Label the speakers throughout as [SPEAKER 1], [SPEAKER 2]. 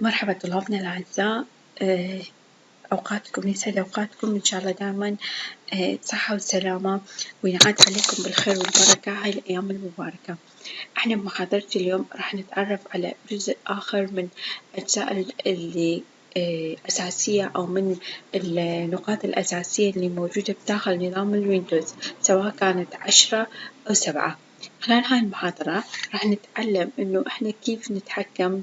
[SPEAKER 1] مرحبا طلابنا الأعزاء. أوقاتكم يسعد أوقاتكم إن شاء الله دائما صحة وسلامة وينعاد عليكم بالخير والبركة هاي الأيام المباركة. احنا بمحاضرة اليوم راح نتعرف على جزء آخر من أجزاء اللي أساسية أو من النقاط الأساسية اللي موجودة بداخل نظام الويندوز سواء كانت 10 أو 7. خلال هاي المحاضرة راح نتعلم إنه إحنا كيف نتحكم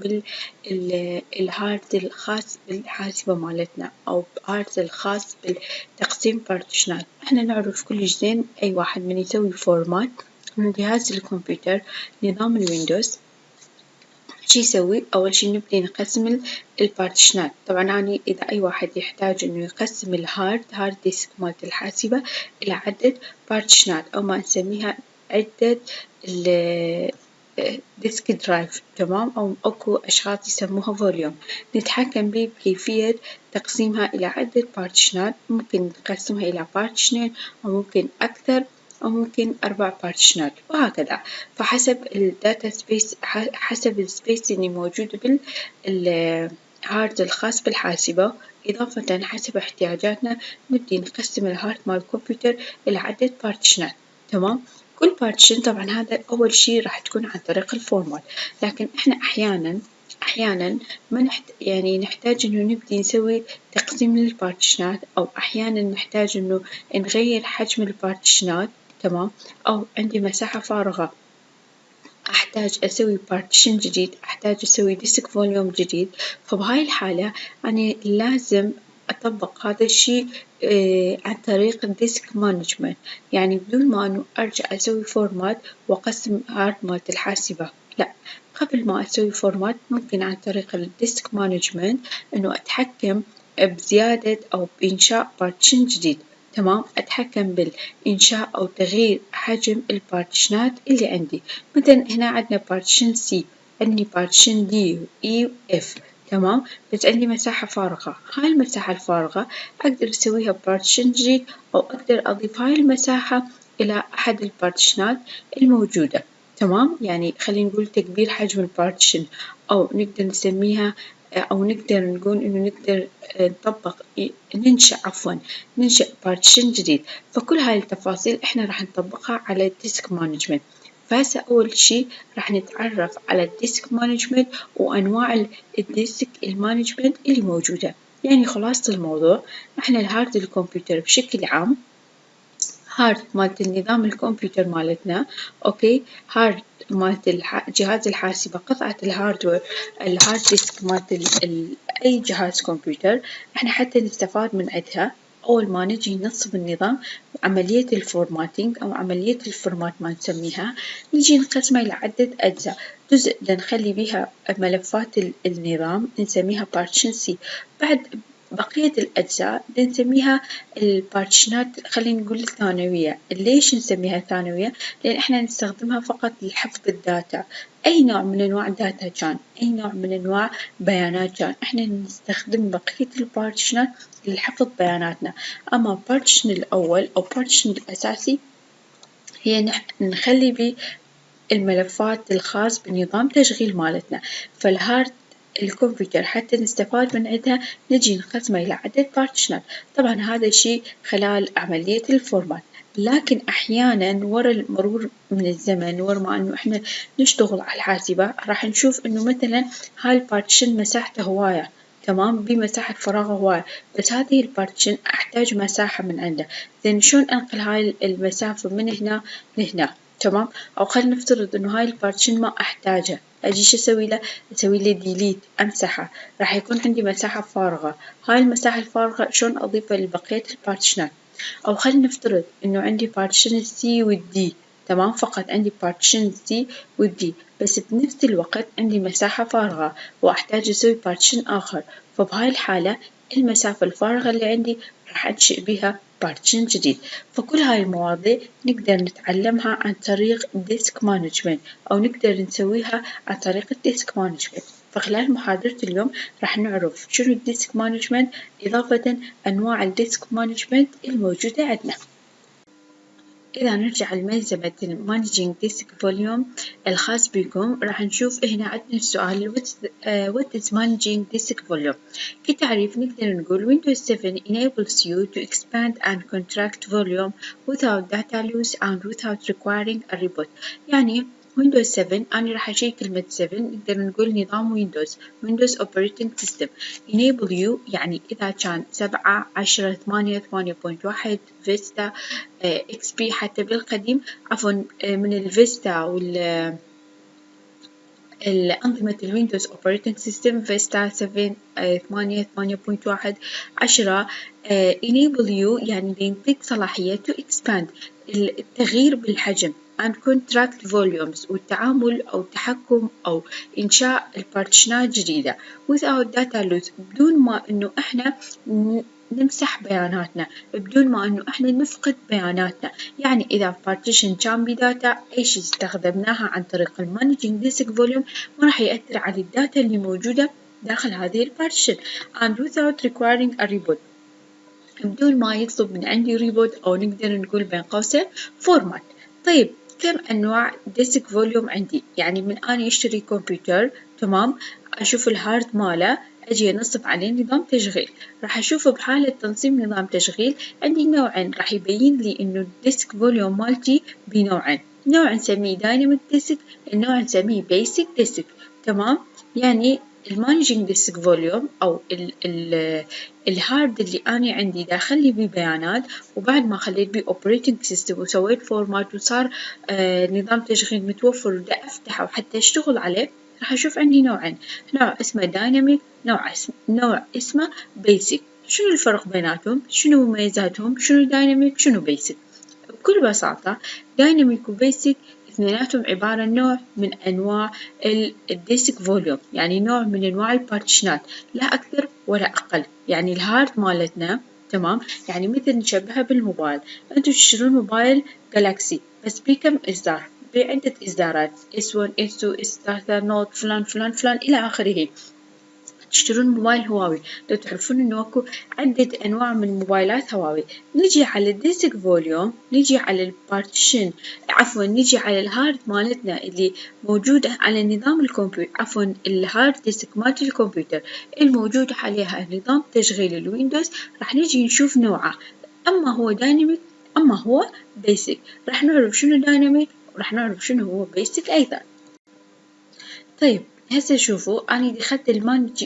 [SPEAKER 1] بالهارد الخاص بالحاسبة مالتنا أو الهارد الخاص بالتقسيم بارتيشنات. إحنا نعرف كلش زين أي واحد من يسوي فورمات من جهاز الكمبيوتر نظام الويندوز شي يسوي؟ أول شي نبدي نقسم البارتيشنات. طبعا أنا إذا أي واحد يحتاج إنه يقسم هارد ديسك مالت الحاسبة إلى عدة بارتيشنات أو ما نسميها عدة ديسك درايف، تمام؟ أو أكو أشخاص يسموها فوليوم، نتحكم به بكيفية تقسيمها إلى عدة بارتيشنات. ممكن نقسمها إلى بارتيشنين أو ممكن أكثر أو ممكن 4 بارتيشنات وهكذا، فحسب الداتا سبيس حسب السبيس اللي موجود بالهارد الخاص بالحاسبة. إضافة حسب احتياجاتنا نبدي نقسم الهارد مال الكمبيوتر إلى عدة بارتيشنات، تمام؟ كل بارتيشن طبعا هذا أول شي راح تكون عن طريق الفورمات، لكن إحنا أحيانا ما يعني نحتاج إنه نبدي نسوي تقسيم للبارتيشنات، أو أحيانا نحتاج إنه نغير حجم البارتيشنات، تمام؟ أو عندي مساحة فارغة أحتاج أسوي بارتيشن جديد، أحتاج أسوي ديسك فوليوم جديد، فبهاي الحالة أنا لازم أطبق هذا الشي عن طريق الديسك مانجمنت، يعني بدون ما إنه أرجع أسوي فورمات وأقسم هارد مالت الحاسبة، لأ، قبل ما أسوي فورمات ممكن عن طريق الديسك مانجمنت إنه أتحكم بزيادة أو بإنشاء بارتيشن جديد، تمام؟ أتحكم بالإنشاء أو تغيير حجم البارتيشنات اللي عندي. مثلا هنا عندنا بارتيشن سي، عندي بارتيشن دي وإي وإف، تمام؟ بس عندي مساحة فارغة، هاي المساحة الفارغة أقدر أسويها بارتيشن جديد أو أقدر أضيف هاي المساحة إلى أحد البارتيشنات الموجودة، تمام؟ يعني خلينا نقول تكبير حجم البارتيشن، أو نقدر نسميها أو نقدر نقول إنه نقدر نطبق ننشأ بارتيشن جديد. فكل هاي التفاصيل إحنا راح نطبقها على الديسك مانجمنت. فهسه أول شي راح نتعرف على الديسك مانجمنت وأنواع الديسك المانجمنت اللي موجودة. يعني خلاصة الموضوع إحنا الهارد الكمبيوتر بشكل عام، هارد مالت النظام الكمبيوتر مالتنا، أوكي، هارد مالت جهاز الحاسبة، قطعة الهاردوير، الهارد ديسك مالت أي جهاز كمبيوتر، إحنا حتى نستفاد من عدها أول ما نجي نصب النظام عملية الفورماتينج أو عملية الفورمات ما نسميها، نجي نقسمها إلى عدة أجزاء. جزء نخلي بيها ملفات النظام نسميها partition C، بعد بقية الأجزاء نسميها البارتيشنات، خلينا نقول الثانوية. ليش نسميها ثانوية؟ لأن إحنا نستخدمها فقط لحفظ الداتا، أي نوع من أنواع الداتا كان، أي نوع من أنواع بيانات كان، إحنا نستخدم بقية البارتيشنات لحفظ بياناتنا. أما البارتيشن الأول أو البارتيشن الأساسي هي نخلي بيه الملفات الخاص بنظام تشغيل مالتنا. فالهارد الكمبيوتر حتى نستفاد من عندها نجي نقسمه إلى عدة بارتيشنات. طبعا هذا الشيء خلال عملية الفورمات، لكن أحيانا ورا المرور من الزمن، ورا ما إنه إحنا نشتغل على الحاسبة راح نشوف إنه مثلا هاي البارتيشن مساحته هواية، تمام، بمساحة فراغ هواية، بس هذه البارتيشن أحتاج مساحة من عنده، زين شلون أنقل هاي المسافة من هنا لهنا، تمام؟ أو خلينا نفترض إنه هاي البارتيشن ما أحتاجه، أجي شو أسوي له؟ أسوي له ديليت، أمسحه، راح يكون عندي مساحة فارغة. هاي المساحة الفارغة شلون أضيفها لبقية البارتيشنات؟ أو خلينا نفترض إنه عندي بارتيشن السي والدي، تمام، فقط عندي بارتيشن السي والدي، بس بنفس الوقت عندي مساحة فارغة وأحتاج أسوي بارتيشن آخر، فبهاي الحالة المسافة الفارغة اللي عندي راح أنشئ بها بارتيشن جديد. فكل هاي المواضيع نقدر نتعلمها عن طريق الديسك مانجمنت، أو نقدر نسويها عن طريق الديسك مانجمنت. فخلال محاضرة اليوم راح نعرف شنو الديسك مانجمنت، إضافة أنواع الديسك مانجمنت الموجودة عندنا. إذا نرجع لملزمة المانجينج ديسك فوليوم الخاص بكم، راح نشوف هنا عندنا السؤال what is managing disk volume. كتعريف نقدر نقول Windows 7 enables you to expand and contract volume without data loss and without requiring a reboot. يعني Windows 7 أنا راح أشيل كلمة 7 نقدر نقول نظام Windows Operating System enable you يعني إذا كان 7 10 8 8.1 فيستا اكس بي حتى بالقديم عفوا من الفيستا الأنظمة الويندوز اوبريتنج سيستم فيستا 7 8.1 10 enable you يعني بينطيك صلاحية to expand التغيير بالحجم and contract volumes والتعامل أو التحكم أو إنشاء البارتيشنات جديدة without data loss بدون ما إنه إحنا نمسح بياناتنا، بدون ما إنه إحنا نفقد بياناتنا. يعني إذا partition كان بداتا إيش استخدمناها عن طريق المانجينج ديسك فوليوم ما راح يأثر على الداتا اللي موجودة داخل هذه البارتيشن and without requiring a reboot بدون ما يطلب من عندي ريبوت أو نقدر نقول بين قوسين فورمات. طيب كم أنواع ديسك فوليوم عندي؟ يعني من أنا أشتري كمبيوتر تمام أشوف الهارد ماله أجي أنصب عليه نظام تشغيل، راح أشوف بحالة تنصيب نظام تشغيل عندي نوعين راح يبين لي إنه الديسك فوليوم مالتي بنوعين، نوع نسميه دايناميك ديسك، النوع نسميه بيسك ديسك. تمام يعني المانجينج ديسك فوليوم أو الهارد اللي أنا عندي داخل لي بيه بيانات وبعد ما خليت بيه اوبريتنج سيستم وسويت فورمات وصار نظام تشغيل متوفر ودا أفتحه وحتى أشتغل عليه راح أشوف عندي نوعين، نوع اسمه دايناميك نوع اسمه بيسك. شنو الفرق بيناتهم؟ شنو مميزاتهم؟ شنو دايناميك شنو بيسك؟ بكل بساطة دايناميك وبيسك اثنيناتهم عبارة عن نوع من أنواع الديسك فوليوم، يعني نوع من أنواع البارتيشنات لا أكثر ولا أقل. يعني الهارد مالتنا تمام يعني مثل نشبهها بالموبايل، أنتوا تشترون موبايل جالاكسي بس بيه كم إصدار؟ بعدة إصدارات S1 S2 S3 نوت فلان فلان فلان إلى آخره. تشترون موبايل هواوي لو تعرفون إنه أكو عدة أنواع من موبايلات هواوي. نجي على الديسك فوليوم نجي على البارتيشن عفوا نجي على الهارد مالتنا اللي موجودة على نظام الكمبيوتر عفوا الهارد ديسك مالت الكمبيوتر الموجود عليها نظام تشغيل الويندوز راح نجي نشوف نوعه أما هو دايناميك أما هو بيسك. راح نعرف شنو دايناميك وراح نعرف شنو هو بيسك أيضا. طيب هسه شوفوا أنا دخلت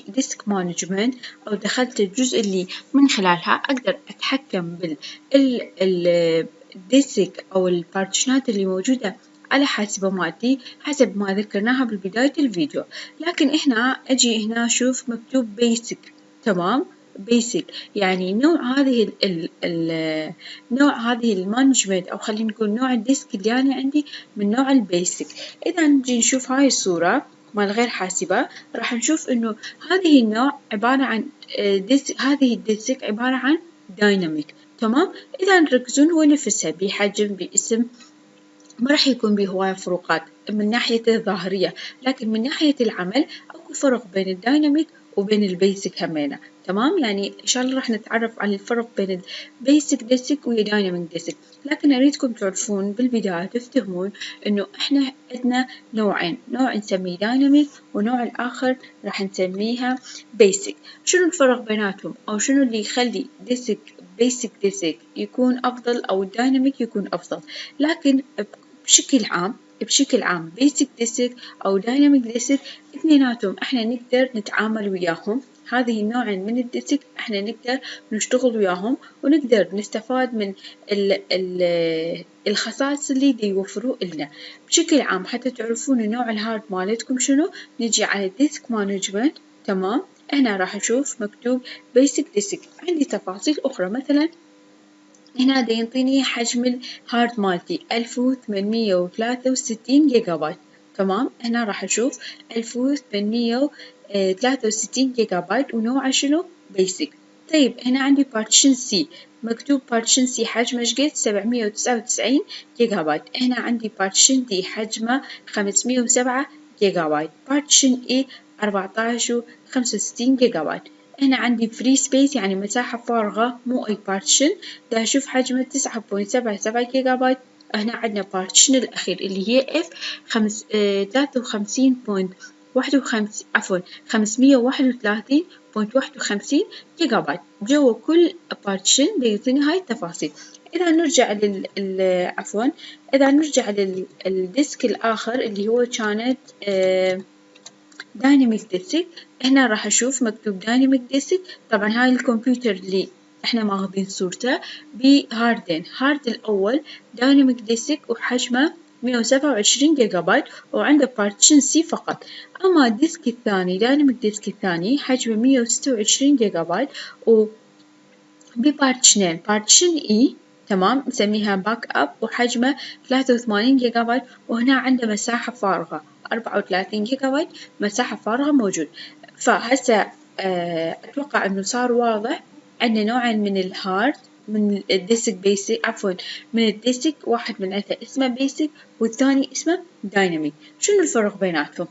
[SPEAKER 1] ديسك مانجمنت أو دخلت الجزء اللي من خلالها أقدر أتحكم بالديسك أو البارتيشنات اللي موجودة على حاسبة مالتي حسب ما ذكرناها بالبداية الفيديو. لكن هنا أجي هنا أشوف مكتوب بيسك تمام بيسك يعني نوع هذه نوع هذه المانجمنت أو خلينا نقول نوع الديسك اللي أنا عندي من نوع البيسك. إذا نجي نشوف هاي الصورة مال غير حاسبة راح نشوف إنه هذه النوع عبارة عن هذه الديسك عبارة عن دايناميك تمام. إذا نركزون هو نفسها بحجم باسم ما راح يكون به هواية فروقات من ناحية الظاهرية، لكن من ناحية العمل أكو فرق بين الدايناميك وبين البيسك همينة تمام. يعني إن شاء الله راح نتعرف على الفرق بين البيسك ديسك والدايناميك ديسك، لكن أريدكم تعرفون بالبداية تفتهمون إنه إحنا عندنا نوعين، نوع نسميه دايناميك ونوع الآخر راح نسميها بيسك. شنو الفرق بيناتهم أو شنو اللي يخلي بيسك ديسك يكون أفضل أو الدايناميك يكون أفضل؟ لكن بشكل عام بيسك ديسك أو دايناميك ديسك اثنيناتهم احنا نقدر نتعامل وياهم. هذه النوعين من الديسك احنا نقدر نشتغل وياهم ونقدر نستفاد من الخصائص اللي يوفروه لنا بشكل عام. حتى تعرفون نوع الهارد مالتكم شنو نجي على الديسك مانجمنت تمام. هنا راح أشوف مكتوب بيسك ديسك عندي تفاصيل أخرى مثلا هنا دا ينطيني حجم الهارد مالتي 1863 جيجا بايت تمام. هنا راح أشوف 1863 جيجا بايت ونوعه شنو بيسك. طيب هنا عندي بارتيشن سي مكتوب بارتيشن سي حجمه ايش قد 799 جيجا بايت. هنا عندي بارتيشن دي حجمه 507 جيجا بايت. بارتيشن اي 14.65 جيجا بايت. هنا عندي فري سبيس يعني مساحة فارغة مو أي بارتيشن دا أشوف حجمه 9.77 جيجا بايت هنا عندنا بارتيشن الأخير اللي هي F 53.51 عفوا 531.51 جيجا بايت. جوا كل بارتيشن بيعطيني هاي التفاصيل. إذا نرجع عفوا إذا نرجع للديسك الآخر اللي هو كانت دايناميك ديسك، هنا راح أشوف مكتوب دايناميك ديسك. طبعا هاي الكمبيوتر اللي احنا ماخذين صورته بهاردين. هارد الأول دايناميك ديسك وحجمه 127 جيجا بايت وعنده بارتيشن سي فقط. أما الديسك الثاني دايناميك ديسك الثاني حجمه 126 جيجا بايت ببارتيشنين، بارتيشن إي تمام نسميها باك أب وحجمه 83 جيجا بايت، وهنا عنده مساحة فارغة 34 جيجا بايت مساحة فارغة موجود. فهسه أتوقع إنه صار واضح. عندنا نوعين من الهارد، من الديسك بيسك عفوا من الديسك، واحد من عندها اسمه بيسك والثاني اسمه دايناميك. شنو الفرق بيناتهم؟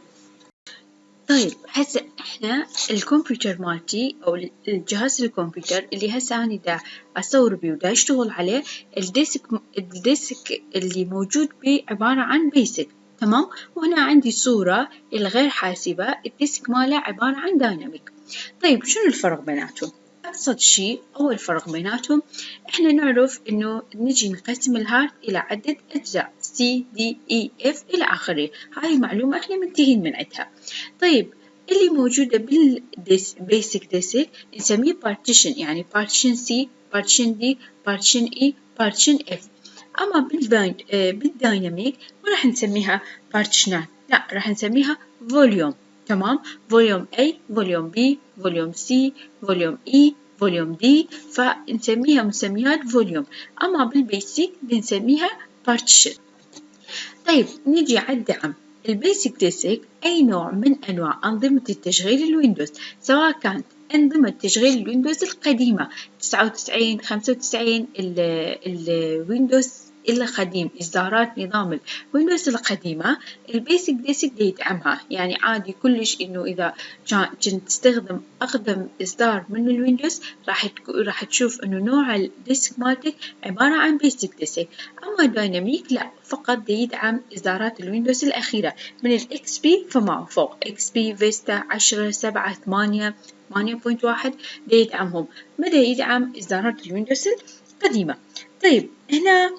[SPEAKER 1] طيب هسه احنا الكمبيوتر مالتي او الجهاز الكمبيوتر اللي هسه أنا دا اصور بيه ودا اشتغل عليه، الديسك اللي موجود بيه عبارة عن بيسك تمام، وهنا عندي صورة الغير حاسبة الديسك ماله عبارة عن دايناميك. طيب شنو الفرق بيناتهم؟ أبسط شيء أول فرق بيناتهم إحنا نعرف إنه نجي نقسم الهارد إلى عدة أجزاء C D E F إلى آخره. هاي معلومة إحنا منتهين من عندها. طيب اللي موجودة بالبيسك ديسك نسميه partition، يعني partition C partition D partition E partition F. أما بالدايناميك ما راح نسميها بارتيشنات، لا راح نسميها فوليوم تمام، فوليوم A فوليوم B فوليوم C فوليوم E فوليوم D، فنسميها مسميات فوليوم. أما بالبيسك بنسميها بارتيشن. طيب نيجي على الدعم. البيسك ديسك أي نوع من أنواع أنظمة التشغيل الويندوز، سواء كانت أنظمة تشغيل الويندوز القديمة 99 95 الويندوز القديم، إصدارات نظام الويندوز القديمة البيسك ديسك يدعمها. يعني عادي كلش إنه إذا كنت تستخدم أقدم إصدار من الويندوز راح تشوف إنه نوع الديسك مالتك عبارة عن بيسك ديسك. أما دايناميك لا، فقط يدعم إصدارات الويندوز الأخيرة من الإكس بي فما فوق، إكس بي فيستا 10 7 8 8.1 يدعمهم، مدى يدعم إصدارات الويندوز القديمة. طيب هنا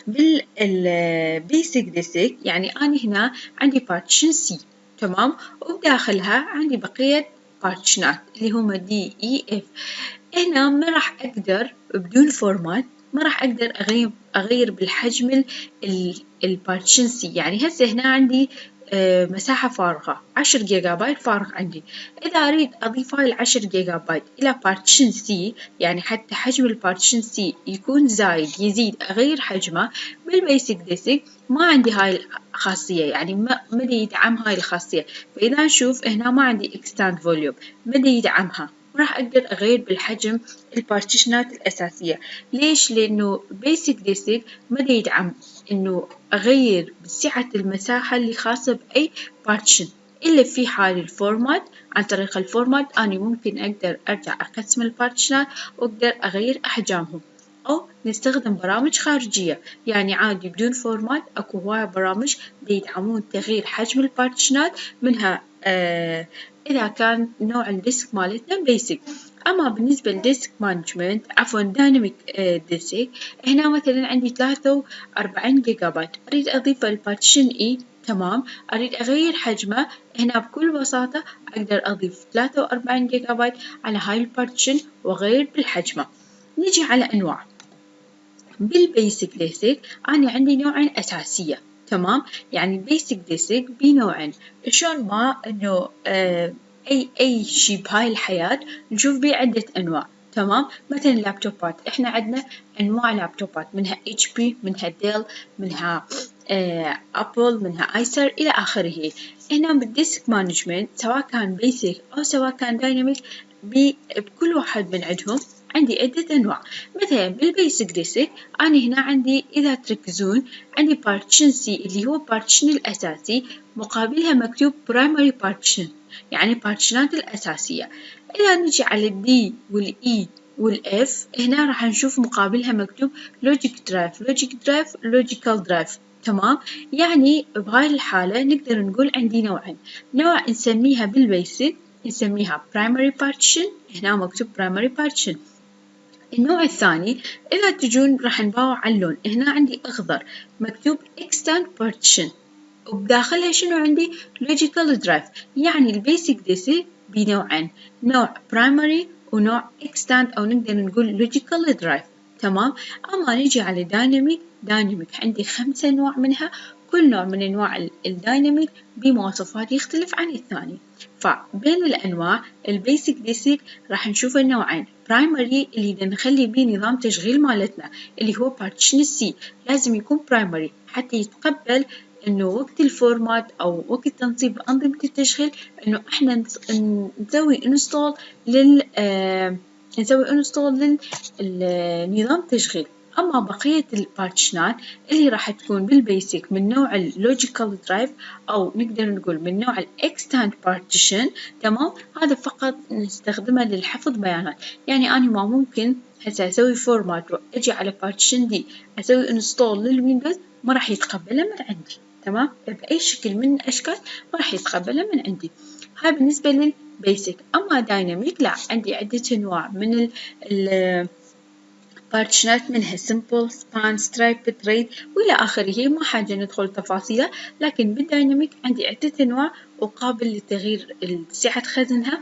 [SPEAKER 1] بالبيسك ديسك يعني أنا هنا عندي بارتيشن سي تمام، وبداخلها عندي بقية بارتيشنات اللي هما دي إي إف. هنا ما راح أقدر بدون فورمات، ما راح أقدر أغير بالحجم البارتيشن سي. يعني هسه هنا عندي مساحة فارغة 10 جيجا بايت فارغ عندي. إذا أريد أضيف هاي 10 جيجا بايت إلى بارتيشن سي، يعني حتى حجم البارتيشن سي يكون زايد يزيد أغير حجمه، بالبيسك ديسك ما عندي هاي الخاصية، يعني ما يدعم هاي الخاصية. فإذا نشوف هنا ما عندي extend volume ما يدعمها، راح أقدر أغير بالحجم البارتيشنات الأساسية. ليش؟ لأنه بيسك ديسك ما يدعم إنه أغير بسعة المساحة اللي خاصة بأي بارتيشن، إلا في حال الفورمات. عن طريق الفورمات أنا ممكن أقدر أرجع أقسم البارتيشنات وأقدر أغير أحجامهم، أو نستخدم برامج خارجية. يعني عادي بدون فورمات أكو هواية برامج بيدعمون تغيير حجم البارتيشنات، منها إذا كان نوع الديسك مالتنا بيسك. أما بالنسبة للديسك مانجمنت عفوا دايناميك ديسك، هنا مثلا عندي 43 جيجا بايت أريد أضيفه للبارتيشن إي تمام، أريد أغير حجمه، هنا بكل بساطة أقدر أضيف 43 جيجا بايت على هاي البارتيشن وأغير بالحجمه. نيجي على أنواع. بالبيسك ديسك أنا عندي نوعين أساسية تمام، يعني البيسك ديسك بنوعين. شلون ما إنه أي شيء بهاي الحياة نشوف بيه عدة أنواع تمام. مثلا لابتوبات إحنا عندنا أنواع لابتوبات، منها HP منها ديل منها أبل منها آيسر إلى آخره. هنا بالديسك مانجمنت سواء كان بيسك أو سواء كان دايناميك بكل واحد من عندهم عندي عدة أنواع. مثلا بالبيسك ديسك أنا هنا عندي إذا تركزون عندي بارتيشن سي اللي هو بارتيشن الأساسي، مقابلها مكتوب برايمري بارتيشن يعني بارتيشنات الأساسية. إذا نجي على الدي والإي والإف هنا راح نشوف مقابلها مكتوب لوجيك درايف، لوجيك درايف، لوجيكال درايف. تمام، يعني بهاي الحالة نقدر نقول عندي نوعين، نوع نسميها بالبيسك نسميها primary partition، هنا مكتوب primary partition. النوع الثاني إذا تجون راح نباوع على اللون، هنا عندي أخضر مكتوب extend partition وبداخلها شنو عندي logical drive. يعني البيسك ديسك بنوعين، نوع primary ونوع extend أو نقدر نقول logical drive. تمام، أما نجي على دايناميك عندي 5 أنواع منها، كل نوع من أنواع الدايناميك بمواصفات يختلف عن الثاني. فبين الأنواع البيسك ديسك راح نشوف النوعين، برايمري اللي نخلي بيه نظام تشغيل مالتنا اللي هو partition C، لازم يكون برايمري حتى يتقبل إنه وقت الفورمات أو وقت تنصيب أنظمة التشغيل إنه إحنا نسوي انستول للنظام التشغيل. أما بقية البارتيشنات اللي راح تكون بالبيسك من نوع اللوجيكال درايف أو نقدر نقول من نوع الإكستاند بارتيشن، تمام، هذا فقط نستخدمه للحفظ بيانات. يعني أنا ما ممكن هسه أسوي فورمات وأجي على بارتيشن دي أسوي انستول للويندوز ما راح يتقبله من عندي، تمام، بأي شكل من الأشكال ما راح يتقبله من عندي. هاي بالنسبة للبيسك. أما دايناميك لا، عندي عدة أنواع من بارتيشنات منها simple span striped RAID وإلى آخره، ما حاجة ندخل تفاصيلها، لكن بالدايناميك عندي عدة أنواع وقابل لتغيير سعة خزنها،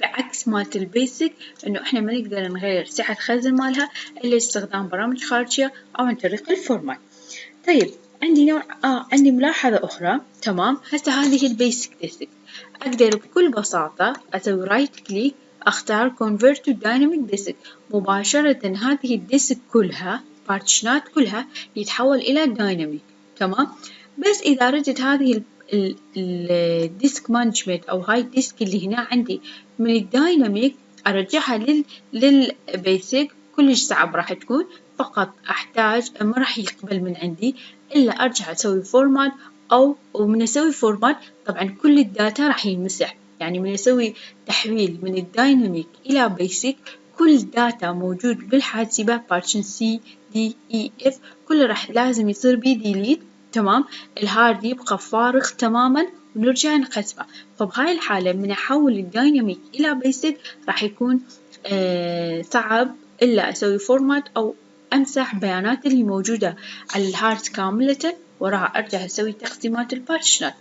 [SPEAKER 1] بعكس مالت البيسك إنه إحنا ما نقدر نغير سعة خزن مالها إلا استخدام برامج خارجية أو عن طريق الفورمات. طيب عندي ملاحظة أخرى. تمام، هسه هذه البيسك ديسك أقدر بكل بساطة أسوي رايت كليك أختار convert to dynamic disk، مباشرة هذه الديسك كلها بارتيشنات كلها يتحول إلى دايناميك. تمام، بس إذا ردت هذه الديسك مانجمنت أو هاي الديسك اللي هنا عندي من الدايناميك أرجعها للبيسك كلش صعب راح تكون، فقط أحتاج ما راح يقبل من عندي إلا أرجع أسوي فورمات ومن أسوي فورمات طبعا كل الداتا راح ينمسح. يعني من أسوي تحويل من الدايناميك إلى بيسك كل داتا موجود بالحاسبة partition C D E F كله راح لازم يصير بيه ديليت. تمام، الهارد يبقى فارغ تماما ونرجع نقسمه. فبهاي الحالة من أحول الدايناميك إلى بيسك راح يكون صعب إلا أسوي فورمات أو أمسح بيانات اللي موجودة على الهارد كاملة وراها أرجع أسوي تقسيمات البارتيشنات.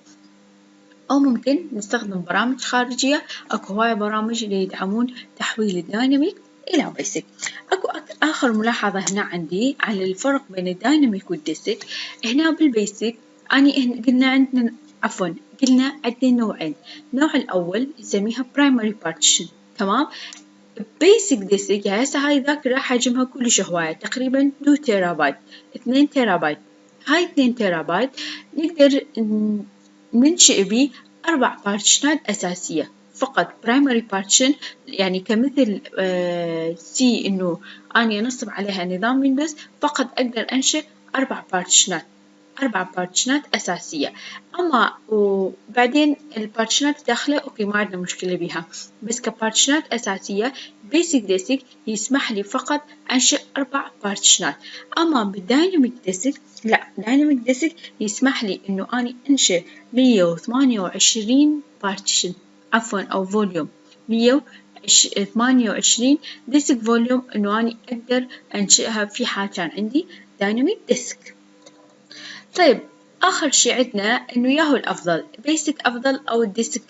[SPEAKER 1] أو ممكن نستخدم برامج خارجية، أكو هواية برامج اللي يدعمون تحويل الدايناميك إلى بيسك. أكو آخر ملاحظة هنا عندي على الفرق بين الدايناميك والديسك. هنا بالبيسك قلنا عندنا نوعين، النوع الأول نسميها primary partition. تمام، basic disk يعني هسه هاي ذاكرة حجمها كلش هواية تقريبا 2 تيرا بايت 2 تيرا بايت. هاي 2 تيرا بايت نقدر ننشئ بيه 4 بارتيشنات أساسية فقط. primary partition يعني كمثل سي إنه أنا أنصب عليها نظام ويندوز، فقط أقدر أنشئ 4 بارتيشنات أساسية. أما وبعدين البارتيشنات داخله أوكي ما عندنا مشكلة بها، بس كبارتيشنات أساسية basic disk يسمح لي فقط أنشئ 4 بارتيشنات. أما بالدايناميك ديسك لا، دايناميك ديسك يسمح لي إنه أنا أنشئ 128 بارتيشن أو فوليوم 128 ديسك فوليوم إنه أنا أقدر أنشئها في حال كان عندي دايناميك ديسك. طيب آخر شي عندنا إنه ياهو الأفضل بيسك أفضل أو الديسك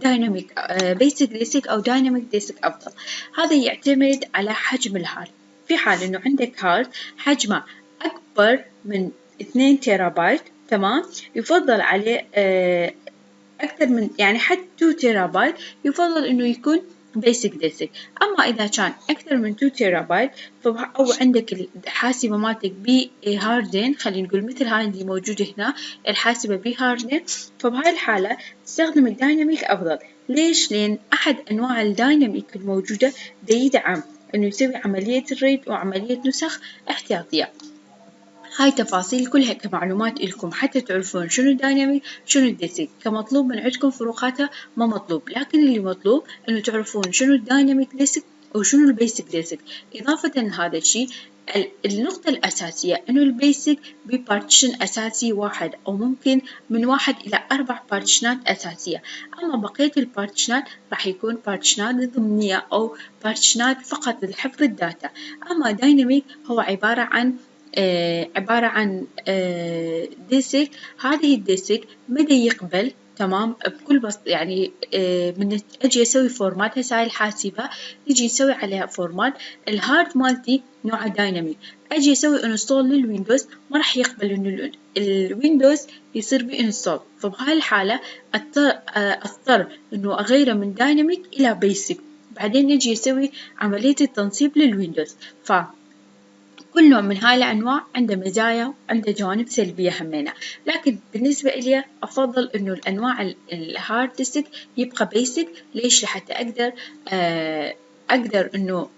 [SPEAKER 1] دايناميك بيسك ديسك أو دايناميك ديسك أفضل. هذا يعتمد على حجم الهارد. في حال إنه عندك هارد حجمه أكبر من 2 تيرا بايت، تمام، يفضل عليه أكثر من يعني حتى 2 تيرا بايت يفضل إنه يكون basic disk. أما إذا كان أكثر من 2 تيرا بايت أو عندك الحاسبة مالتك بهاردين، خلينا نقول مثل هاي اللي موجودة هنا الحاسبة بهاردين، فبهاي الحالة تستخدم الدايناميك أفضل. ليش؟ لأن أحد أنواع الدايناميك الموجودة يدعم إنه يسوي عملية الريد وعملية نسخ احتياطية. هاي تفاصيل كلها كمعلومات إلكم حتى تعرفون شنو الدايناميك شنو الديسك. كمطلوب من عندكم فروقاتها ما مطلوب، لكن اللي مطلوب إنه تعرفون شنو الدايناميك ديسك وشنو البيسك ديسك. إضافة لهذا الشيء النقطة الأساسية إنه البيسك ببارتيشن أساسي واحد أو ممكن من 1 إلى 4 بارتيشنات أساسية، أما بقية البارتيشنات راح يكون بارتيشنات ضمنية أو بارتيشنات فقط لحفظ الداتا. أما دايناميك هو عبارة عن ديسك. هذه الديسك مدى يقبل تمام بكل بسط يعني من أجي أسوي فورمات. هسه هاي الحاسبة نجي نسوي عليها فورمات، الهارد مالتي نوعه دايناميك، أجي أسوي انستول للويندوز ما راح يقبل إنه الويندوز يصير بي انستول، فبهاي الحالة أضطر إنه أغيره من دايناميك إلى بيسك، بعدين نجي أسوي عملية التنصيب للويندوز. كل نوع من هاي الأنواع عنده مزايا وعنده جوانب سلبية همينة، لكن بالنسبة إلي أفضل إنه الأنواع الهارد ديسك يبقى بيسك. ليش؟ لحتى أقدر إنه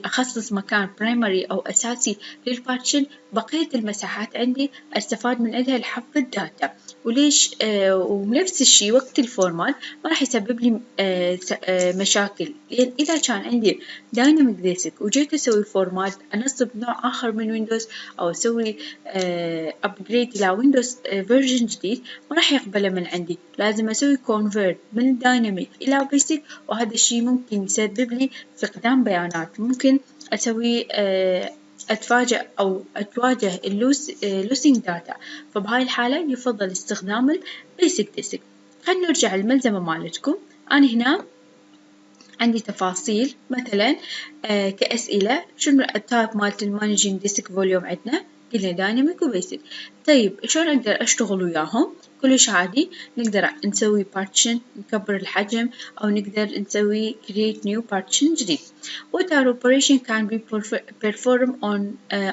[SPEAKER 1] أخصص مكان برايمري أو أساسي للبارتيشن، بقية المساحات عندي أستفاد من عندها لحفظ الداتا. وليش؟ ونفس الشي وقت الفورمات ما راح يسبب لي مشاكل، لأن إذا كان عندي دايناميك ديسك وجيت أسوي فورمات أنصب نوع آخر من ويندوز أو أسوي أبجريد إلى ويندوز فيرجن جديد ما راح يقبله من عندي، لازم أسوي كونفيرت من دايناميك إلى بيسك، وهذا الشيء ممكن يسبب لي فقدان بيانات، ممكن أسوي أتفاجأ أو أتواجه losing data. فبهاي الحالة يفضل استخدام البيسك ديسك. خلينا نرجع للملزمة مالتكم. أنا هنا عندي تفاصيل مثلا كأسئلة، شنو التايب مالت المانجينج ديسك فوليوم عندنا؟ قلنا دايناميك وبيسك. طيب شلون أقدر أشتغل وياهم؟ كلش عادي، نقدر نسوي partition نكبر الحجم، أو نقدر نسوي create new partition جديد. What our operation can be performed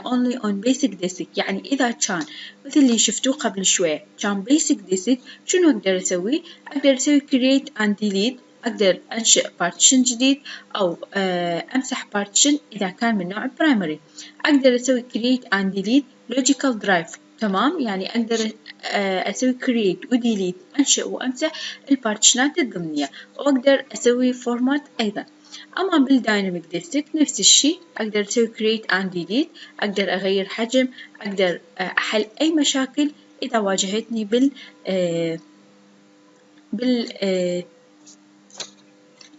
[SPEAKER 1] only on basic disk. يعني إذا كان مثل اللي شفتوه قبل شوية كان basic disk، شنو أقدر أسوي؟ أقدر أسوي create and delete، أقدر أنشئ partition جديد أو أمسح partition إذا كان من نوع primary. أقدر أسوي create and delete logical drive، تمام، يعني أقدر أسوي create و delete، أنشئ وأمسح البارتيشنات الضمنية، وأقدر أسوي format أيضا. أما بالدايناميك ديسك نفس الشيء، أقدر أسوي create and delete، أقدر أغير حجم، أقدر أحل أي مشاكل إذا واجهتني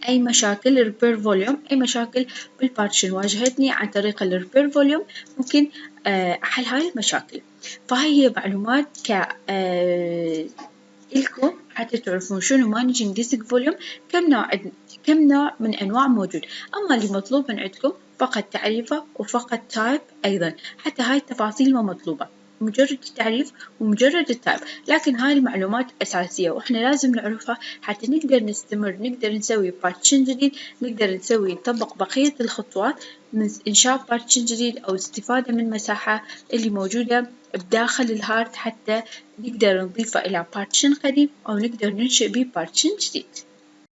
[SPEAKER 1] أي مشاكل repair volume، أي مشاكل بالبارتيشن واجهتني عن طريق repair volume ممكن أحل هاي المشاكل. فهاي هي معلومات لكم حتى تعرفون شنو managing disk volume، كم نوع من أنواع موجود. أما اللي مطلوب من عندكم فقط تعريفه وفقط تايب أيضا، حتى هاي التفاصيل ما مطلوبة، مجرد التعريف ومجرد التايب، لكن هاي المعلومات أساسية وإحنا لازم نعرفها حتى نقدر نستمر، نقدر نسوي بارتيشن جديد، نقدر نطبق بقية الخطوات من إنشاء بارتيشن جديد أو استفادة من المساحة اللي موجودة بداخل الهارد، حتى نقدر نضيفه إلى بارتيشن قديم أو نقدر ننشئ به بارتيشن جديد.